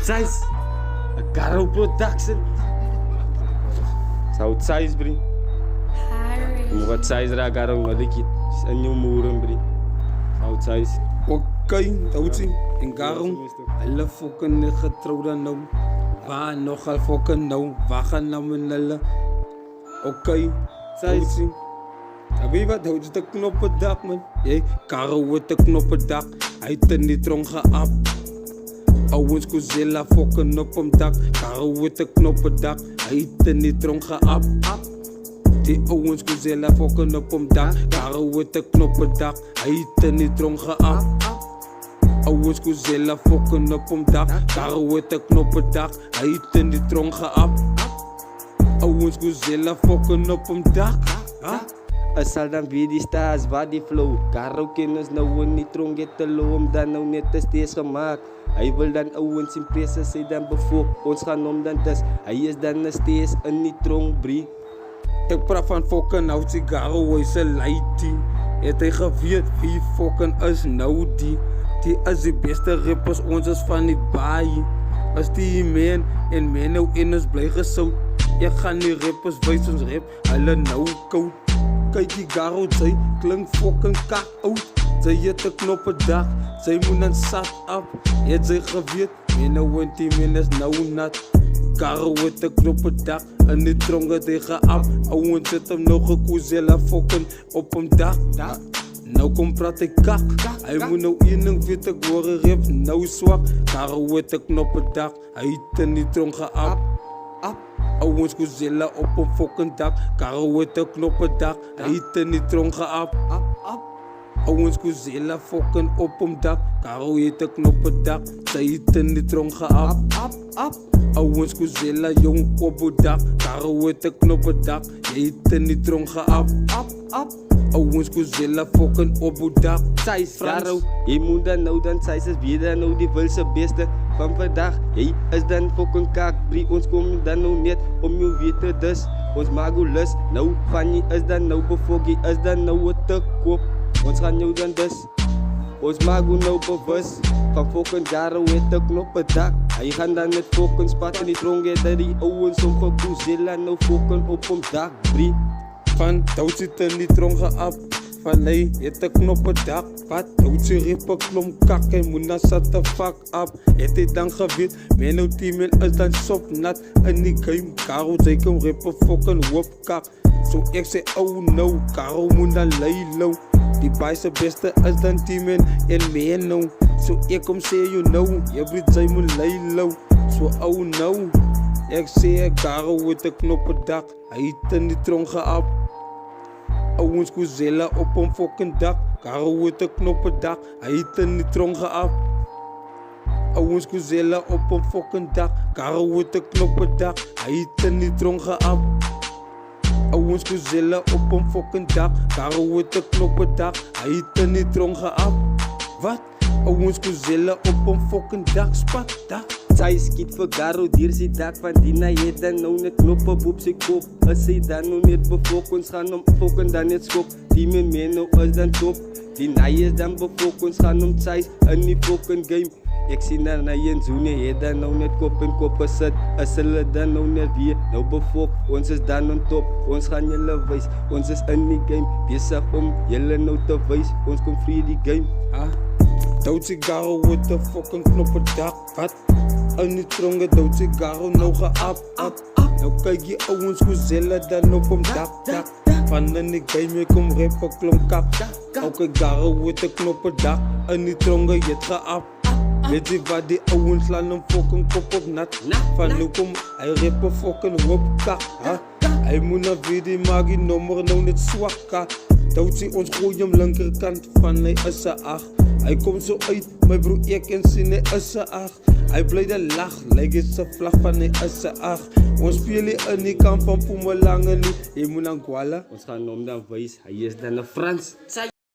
Size, Garo Production. South size, bri. What size ra Garo malikit? Sa inyo murang, bri. South size. Okay, Dousie. En Garo, alle fokken getrouwd nou. Waar nogal fokken nou? Waar gaan nou met hulle? Okay, Dousie. Weet wat, hou je de knoppen dak, man. Jij, Garo met de knoppen dak. Hij heeft er niet rond geap. Ouwens Kuzilla fokken op hem dak. Garo met de knoppen dak. Hij heeft er niet rond geap. Die ouwens Kuzilla fokken op hem dak. Garo met de knoppen dak. Hij heeft er niet rond geap. Ouwens Kuzilla fokken op hem dak. Garo met de knoppen dak. Hij heeft er niet rond geap. Ouwens Kuzilla fokken op hem dak. Asal dan wie die stars, waar die flow. Garo kennis nou niet trong het te loom, dan nou net te steeds gemaakt. Hij wil dan ouwens in presse, sy dan bevolk. Ons gaan om dan dus, hij is dan nog steeds een niet trong brie. Ik praat van fokken nou, die Garo is een leitie. Het hy geweet wie fokken is nou die. Die is die beste rappers, ons is van die baie. As die man en men nou in ons bly gesout. Ek gaan die rappers wys ons rap, hulle nou koud. Kijk die Garo, sy klink fokken kak oud. Sy het 'n knoppe dak, sy moet dan sat op. Het sy geweet, men nou en die men is nou nat. Garo het 'n knoppe dak, en die tronk het hy geap. Ouwens het hom nou gekuzela fokken op hom dak. Nou kom praat hy kak, hy moet nou een ding weet ek hoor rap nou swak. Garo het 'n knoppe dak, hy het in die tronk geap. Ouwens Kuzilla op een fokken dak. Garo het 'n knoppe dak. Hy het in die tronk geap. Ouwens Kuzilla fokken op hom dak. Garo het 'n knoppe dak. Sy het in die tronk geap. Ouwens Kuzilla jong op hom dak. Garo het 'n knoppe dak. Hy het in die tronk geap. Ouwens Kuzilla fokken op hom dak. Size Garo, jy moet dan nou dan size is wie dan nou die wilse beste van vandag. Jy is dan fokken kak, brie ons kom dan nou net om jou wete dus. Ons maak jou lus, nou van jy is dan nou bevog, jy is dan nou wat te koop. Ons gaan jou dan dus, ons maak jou nou bewus. Van fokken Garo het 'n knoppe dak. Hy gaan dan met fokken spat in die tronk, het die ouwens om vir Kuzilla nou fokken op hom dak, brie. Van Dousie in die tronk geap. Van hy het 'n knoppe dak. Wat Dousie rip 'n klomp kak. Hy moet nou sat the fuck up. Het hy dan geweet, men nou die men is dan sop nat in die game. Garo sy kom rip 'n fucking hoop kak. So ek sê oh no, Garo moet dan lay low. Die baie se beste is dan die men en men nou. So ek kom sê you know, every sy moet lay low. So oh no, ek sê Garo het 'n knoppe dak. Hy het in die tronk geap. Ouwens Kuzilla op hom fokken dak. Garo het 'n knoppe dak. Hy het in die tronk geap. Ouwens Kuzilla op hom fokken dak. Garo het 'n knoppe dak. Hy het in die tronk geap. Ouwens Kuzilla op hom fokken dak. Garo het 'n knoppe dak. Hy het in die tronk geap. Wat? Ouwens Kuzilla op hom fokken dak. Spat dak. Sy skiet vir Garo deur sy dak, want die na het dan nou net knoppe op sy kop. As sy dan nou net bevok, ons gaan hom fokken dan net skop. Die men nou is dan top, die na is dan bevok, ons gaan hom size in die fokken game. Ek sien dan na een zoene, het dan nou net kop en kop gesit. As hulle dan nou net weer, nou bevok, ons is dan on top. Ons gaan julle wys, ons is in die game. Besig om julle nou te wys, ons kom free die game. Dousie Garo met 'n fucking knoppe dak. Wat? In die tronk het Dousie Garo nou geap. Nou kyk jy ouwens Kuzilla dan op hom dak. Van in die game kom rap 'n klomp kak. Okay, Garo met 'n knoppe dak. In die tronk het geap. Weet jy wat die ouwens slaan hom fucking kop op nat. Van nou kom hy rap 'n fucking hoop kak. Hy moet nou weer die magie nommer nou net swak kak. Dousie ons gooi hom linkerkant van hy is 'n 8. Hy kom so uit, my bro ek en sien hy is 'n 8. Hy bly dan lag, lyk dit se vlag van hy is 'n 8. Ons speel hier in die kamp van Mpumalanga nie, jy moet dan kwala. Ons gaan hom dan wys, hy is dan 'n Frans.